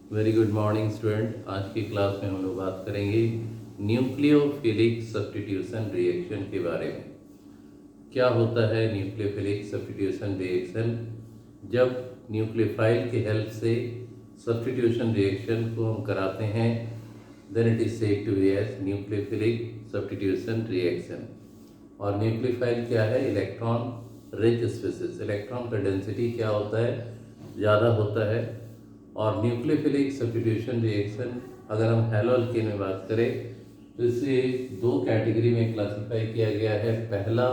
Very good morning student. आज की class में हम लोग बात करेंगे न्यूक्लियोफिलिक सब्स्टिट्यूशन रिएक्शन के बारे में। क्या होता है न्यूक्लियोफिलिक सब्स्टिट्यूशन रिएक्शन? जब न्यूक्लियोफाइल की हेल्प से सब्स्टिट्यूशन रिएक्शन को हम कराते हैं, then it is said to be as nucleophilic substitution reaction. और न्यूक्लियोफाइल क्या है? Electron rich species. इलेक्ट्रॉन का डेंसिटी क्या होता है? ज़्यादा होता है। और न्यूक्लियोफिलिक सब्स्टिट्यूशन रिएक्शन अगर हम हैलो अल्केन में बात करें तो इसे दो कैटेगरी में क्लासिफाई किया गया है। पहला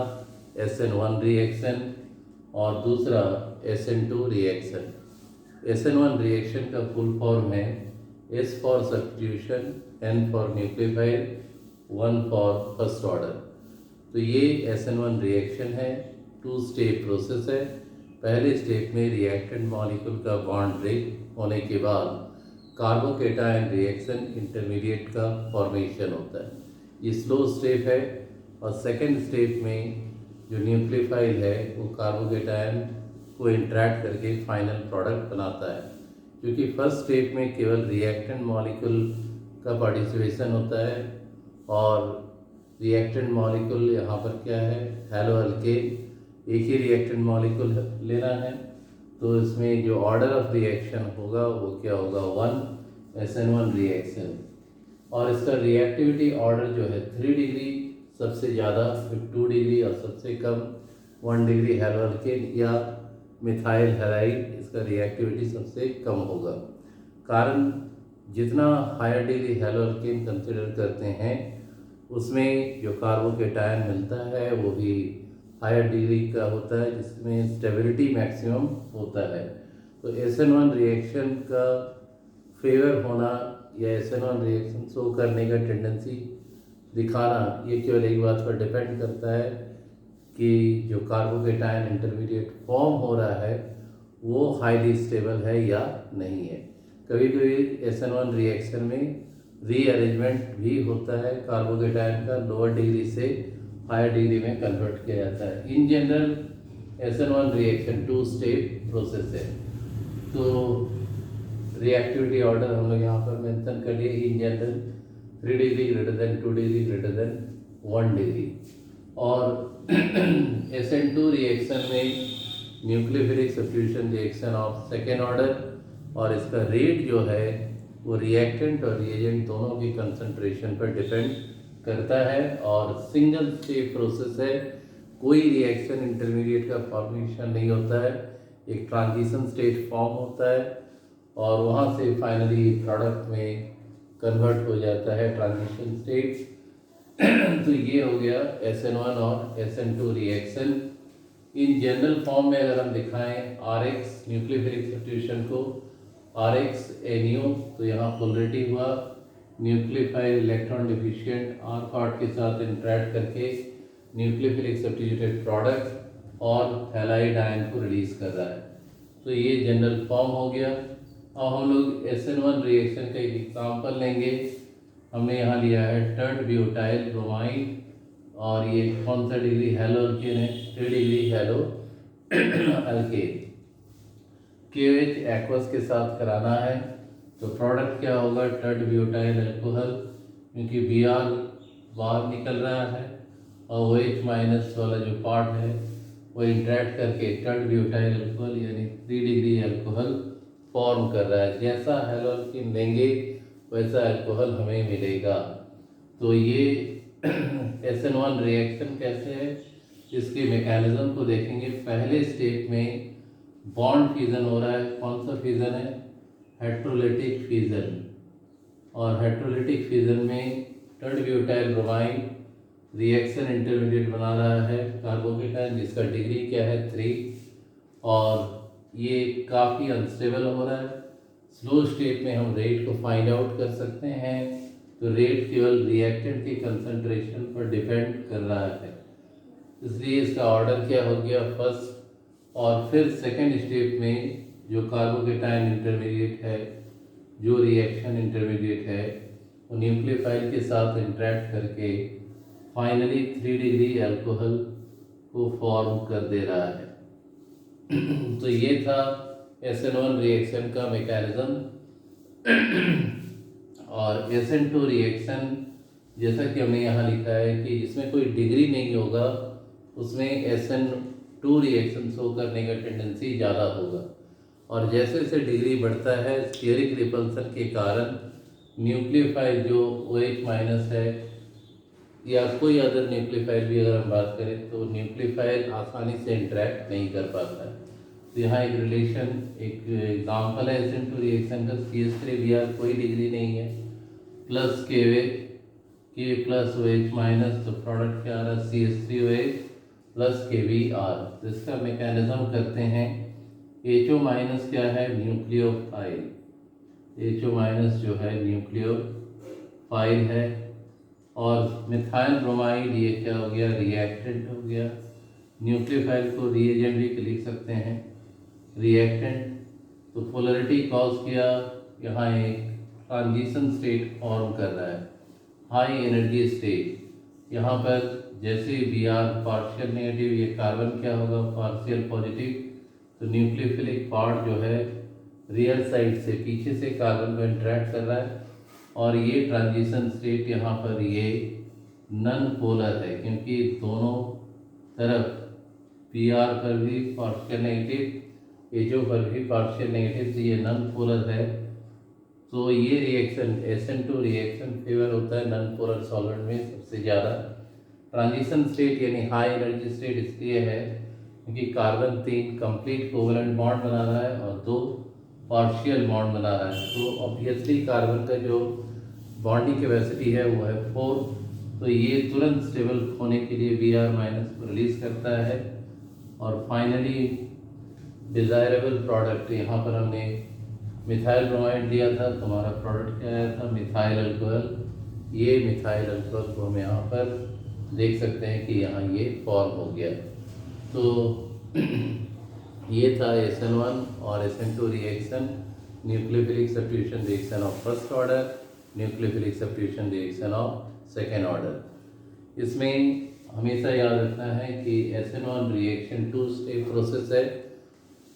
SN1 रिएक्शन और दूसरा SN2 रिएक्शन। SN1 रिएक्शन का फुल फॉर्म है S for substitution, N for nucleophile, 1 for first order. तो ये SN1 रिएक्शन है, 2 स्टेप प्रोसेस है। पहले स्टेप में रिएक्टेंट मॉलिक्यूल का बॉन्ड ब्रेक होने के बाद कार्बोकेटायन रिएक्शन इंटरमीडिएट का फॉर्मेशन होता है। ये स्लो स्टेप है। और सेकेंड स्टेप में जो न्यूक्लियोफाइल है वो कार्बोकेटायन को इंटरैक्ट करके फाइनल प्रोडक्ट बनाता है। क्योंकि फर्स्ट स्टेप में केवल रिएक्टेंट मॉलिक्यूल का पार्टिसिपेशन होता है और रिएक्टेंट मॉलिक्यूल यहाँ पर क्या है? Hello alkane. एक ही रिएक्टेंट मॉलिक्यूल लेना है, तो इसमें जो ऑर्डर ऑफ रिएक्शन होगा वो क्या होगा? 1 SN1 रिएक्शन। और इसका रिएक्टिविटी ऑर्डर जो है 3 डिग्री सबसे ज़्यादा, फिर 2 डिग्री और सबसे कम 1 डिग्री हैलो अल्केन या मिथाइल हैलाइड, इसका रिएक्टिविटी सबसे कम होगा। कारण जितना higher degree haloalkane consider करते हैं उसमें जो कार्बोकेटायन मिलता है वो भी हायर डिग्री का होता है, जिसमें स्टेबिलिटी मैक्सिमम होता है। तो SN1 रिएक्शन का फेवर होना या SN1 रिएक्शन शो करने का टेंडेंसी दिखाना, ये केवल एक बात पर डिपेंड करता है कि जो कार्बोकेटायन इंटरमीडिएट फॉर्म हो रहा है वो हाईली स्टेबल है या नहीं है। कभी कभी SN1 रिएक्शन में रीअरेंजमेंट भी होता है कार्बोकेटायन का, लोअर डिग्री से हायर डिग्री में कन्वर्ट किया जाता है। In general SN1 reaction 2 step process है। तो रिएक्टिविटी ऑर्डर हम लोग यहाँ पर मेंशन कर लिए। In general 3 degree greater than 2 degree greater than 1 degree. और SN2 रिएक्शन में nucleophilic substitution reaction of second order, और इसका रेट जो है वो रिएक्टेंट और रिएजेंट दोनों की कंसंट्रेशन पर डिपेंड करता है। और सिंगल स्टेप प्रोसेस है, कोई रिएक्शन इंटरमीडिएट का फॉर्मेशन नहीं होता है। एक ट्रांजिशन स्टेट फॉर्म होता है और वहाँ से फाइनली प्रोडक्ट में कन्वर्ट हो जाता है ट्रांजिशन स्टेट। तो ये हो गया SN1 और SN2 reaction. In general form में अगर हम दिखाएं RX न्यूक्लियोफिलिक सब्स्टिट्यूशन को, RX NO, तो यहाँ पोलरिटी हुआ, न्यूक्लियोफाइल इलेक्ट्रॉन डिफिशिएंट R कॉर्ड के साथ इंटरैक्ट करके न्यूक्लियोफिलिक सब्स्टिट्यूटेड प्रोडक्ट और हैलाइड आयन को रिलीज कर रहा है। तो ये जनरल फॉर्म हो गया। अब हम लोग SN1 रिएक्शन का एक एग्जाम्पल लेंगे। हमने यहाँ लिया है टर्ट ब्यूटाइल ब्रोमाइड, और ये कौन सा डिग्री हैलो अल्केन है? 3 degree hello alkane. KOH aqueous के साथ कराना है तो प्रोडक्ट क्या होगा? टर्ट ब्यूटाइल अल्कोहल, क्योंकि Br बाहर निकल रहा है और OH माइनस वाला जो पार्ट है वो इंटरैक्ट करके टर्ट ब्यूटाइल अल्कोहल यानी 3 डिग्री अल्कोहल फॉर्म कर रहा है। जैसा हैलो अल्केन लेंगे वैसा अल्कोहल हमें मिलेगा। तो ये SN1 रिएक्शन कैसे है, इसके मैकेनिज्म को देखेंगे। पहले स्टेप में बॉन्ड फ्यूजन हो रहा है। कौन सा फ्यूजन है? Heterolytic fusion. और हेट्रोलिटिक फ्यूजन में tert butyl bromide reaction intermediate बना रहा है कार्बोकेटायन, जिसका डिग्री क्या है? 3। और ये काफ़ी अनस्टेबल हो रहा है। स्लो स्टेट में हम रेट को फाइंड आउट कर सकते हैं। तो रेट केवल रिएक्टेंट की कंसंट्रेशन पर डिपेंड कर रहा है, इसलिए इसका ऑर्डर क्या हो गया? फर्स्ट। और फिर सेकेंड स्टेप में जो कार्बोकेटायन इंटरमीडिएट है, जो रिएक्शन इंटरमीडिएट है, वो न्यूक्लियोफाइल के साथ इंटरैक्ट करके फाइनली 3 डिग्री अल्कोहल को फॉर्म कर दे रहा है। तो ये था SN1 रिएक्शन का मैकेनिज्म। और SN2 रिएक्शन जैसा कि हमने यहाँ लिखा है कि जिसमें कोई डिग्री नहीं होगा उसमें SN2 रिएक्शन शो करने का टेंडेंसी ज़्यादा होगा, और जैसे जैसे डिग्री बढ़ता है स्टेरिक रिपल्सन के कारण न्यूक्लियोफाइल जो OH माइनस है या कोई अदर न्यूक्लियोफाइल भी अगर हम बात करें तो न्यूक्लियोफाइल आसानी से इंटरेक्ट नहीं कर पाता है। तो यहाँ एक रिलेशन, एक एग्जाम्पल है SN2 रिएक्शन का, CH3Br कोई डिग्री नहीं है plus K plus OH minus, तो प्रोडक्ट क्या आ रहा है CH3OH प्लस KBr। तो इसका मैकेनिज्म करते हैं। HO माइनस क्या है, न्यूक्लियोफाइल, HO माइनस जो है न्यूक्लियोफाइल है, और मिथाइल ब्रोमाइड ये क्या हो गया, रिएक्टेंट हो गया। न्यूक्लियोफाइल को रिएजेंट भी लिख सकते हैं, रिएक्टेंट। तो पोलरिटी कॉज किया, यहाँ एक ट्रांजिशन स्टेट फॉर्म कर रहा है, हाई एनर्जी स्टेट। यहाँ पर जैसे Br पार्शियल नेगेटिव, ये कार्बन क्या होगा, पार्शियल पॉजिटिव। तो न्यूक्लियोफिलिक पार्ट जो है रियल साइड से पीछे से कार्बन को इंटरेक्ट कर रहा है, और ये ट्रांजिशन स्टेट यहाँ पर ये नन पोलर है, क्योंकि दोनों तरफ Br पर भी पार्शियल नेगेटिव, HO पर भी पार्शियल नेगेटिव, तो ये नन पोलर है। तो ये रिएक्शन SN2 रिएक्शन फेवर होता है नन पोलर सॉल्वेंट में सबसे ज़्यादा। ट्रांजिशन स्टेट यानी हाई एनर्जी स्टेट इसलिए है क्योंकि कार्बन 3 कंप्लीट कोवलेंट बॉन्ड बना रहा है और 2 पार्शियल बॉन्ड बना रहा है। तो ऑब्वियसली कार्बन का जो बॉन्डिंग कैपेसिटी है वो है 4, तो ये तुरंत स्टेबल होने के लिए Br माइनस को रिलीज करता है। और फाइनली डिज़ायरेबल प्रोडक्ट, यहाँ पर हमने मिथाइल ब्रोमाइड दिया था, तो हमारा प्रोडक्ट क्या आया था, मिथाइल अल्कोहल। ये मिथाइल अल्कोहल को हम यहाँ पर देख सकते हैं कि यहाँ ये फॉर्म हो गया। तो ये था SN1 और SN2 reaction, nucleophilic substitution reaction of first order, nucleophilic substitution reaction of second order. इसमें हमेशा याद रखना है कि SN1 रिएक्शन 2 स्टेप प्रोसेस है।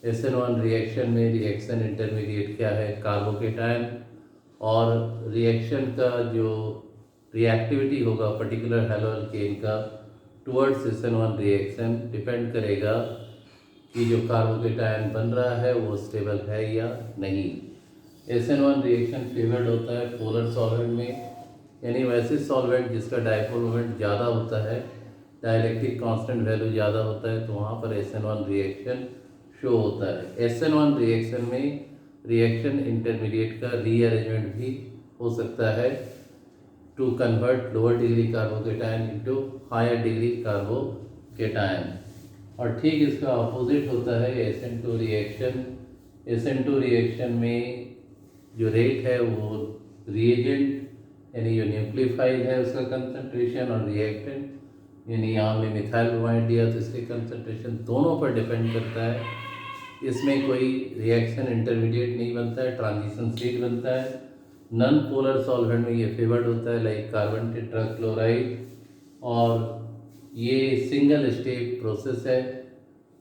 SN1 रिएक्शन में रिएक्शन इंटरमीडिएट क्या है, कार्बोकेटायन, और रिएक्शन का जो रिएक्टिविटी होगा पर्टिकुलर हैलो अल्केन का टुवर्ड्स SN1 रिएक्शन डिपेंड करेगा कि जो कार्बोकेटायन बन रहा है वो स्टेबल है या नहीं। SN1 रिएक्शन फेवर्ड होता है पोलर सॉल्वेंट में, यानी वैसे सॉल्वेंट जिसका डायपोल मोमेंट ज़्यादा होता है, डाइलेक्ट्रिक कांस्टेंट वैल्यू ज़्यादा होता है, तो वहाँ पर SN1 रिएक्शन शो होता है। SN1 रिएक्शन में रिएक्शन इंटरमीडिएट का रीअरेंजमेंट भी हो सकता है to convert lower degree carbocation into higher degree carbocation. और ठीक इसका अपोजिट होता है SN2 रिएक्शन। SN2 रिएक्शन में जो रेट है वो रिएजेंट यानी जो न्यूक्लियोफाइल है उसका कंसंट्रेशन, और रिएक्टेंट यानी यहाँ हमने मिथाइल ब्रोमाइड दिया तो इसके कंसंट्रेशन दोनों पर डिपेंड करता है। इसमें कोई रिएक्शन इंटरमीडिएट नहीं बनता है, ट्रांजिशन स्टेट बनता है। नन पोलर सॉल्वेंट में ये फेवर्ड होता है लाइक कार्बन टेट्राक्लोराइड, और ये सिंगल स्टेप प्रोसेस है।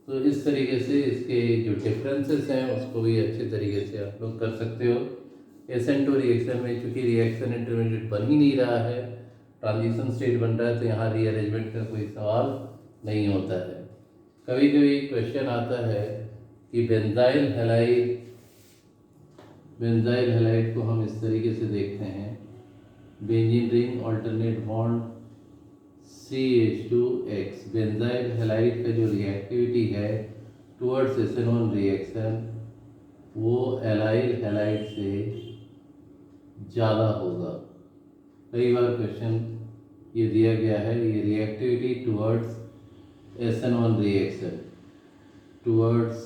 तो इस तरीके से इसके जो डिफरेंसेस हैं उसको भी अच्छे तरीके से आप लोग कर सकते हो। SN2 रिएक्शन में चूँकि रिएक्शन इंटरमीडिएट बन ही नहीं रहा है, ट्रांजिशन स्टेट बन रहा है, तो यहाँ रीअरेंजमेंट का कोई सवाल नहीं होता है। कभी कभी क्वेश्चन आता है कि बेंजाइल हैलाइड को हम इस तरीके से देखते हैं, benzene ring alternate bond CH2X। Benzyl halide का जो रिएक्टिविटी है टुवर्ड्स SN1 रिएक्शन वो एलाइल हैलाइड से ज़्यादा होगा। कई बार क्वेश्चन ये दिया गया है, ये reactivity towards SN1 reaction, towards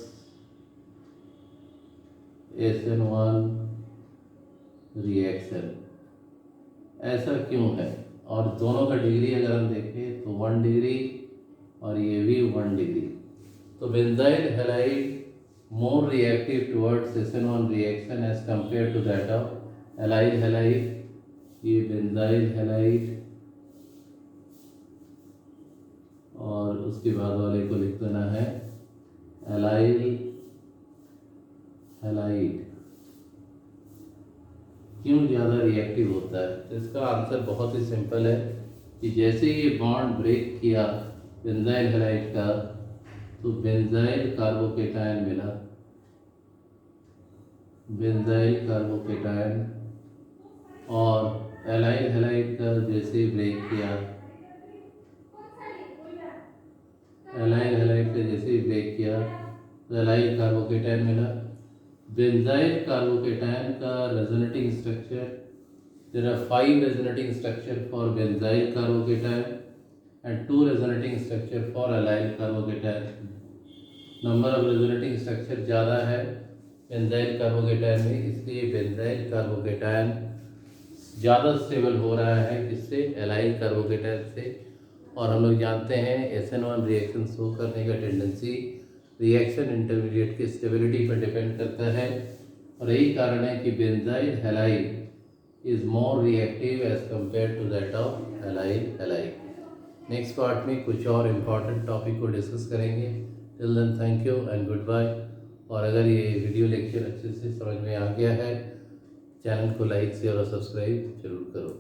SN1 reaction, ऐसा क्यों है? और दोनों का डिग्री अगर हम देखें तो 1 डिग्री और ये भी 1 डिग्री। तो benzyl halide more reactive towards SN1 reaction as compared to that of allyl halide। ये बेंजाइल हैलाइड और उसके बाद वाले को लिख देना है एलाइल हैलाइड। क्यों ज़्यादा रिएक्टिव होता है? तो इसका आंसर बहुत ही सिंपल है कि जैसे ये बॉन्ड ब्रेक किया बेंजाइल हैलाइड का, तो बेंजाइल कार्बोकेटायन मिला, बेंजाइल कार्बोकेटायन, और एलाइल हैलाइड का जैसे ही ब्रेक किया, एलाइल हैलाइड का जैसे ही ब्रेक किया तो एलाइल कार्बोकेटायन मिला। बेंजाइल कार्बोकेटायन का resonating structure, there are 5 resonating structure for benzyl carbocation and 2 resonating structure for allyl carbocation. Number of resonating structure ज़्यादा है बेंजाइल कार्बोकेटायन में, इसलिए बेंजाइल कार्बोकेटायन ज़्यादा स्टेबल हो रहा है किससे? एलाइल कार्बोकेटायन से। और हम लोग जानते हैं SN1 रिएक्शन शो करने का टेंडेंसी रिएक्शन इंटरमीडिएट की स्टेबिलिटी पर डिपेंड करता है, और यही कारण है कि benzyl halide is more reactive as compared to that of allyl halide। Next part में कुछ और इम्पॉर्टेंट टॉपिक को डिस्कस करेंगे। Till then thank you and good bye. और अगर ये वीडियो लेक्चर अच्छे से समझ में आ गया है, चैनल को लाइक शेयर और सब्सक्राइब जरूर करो।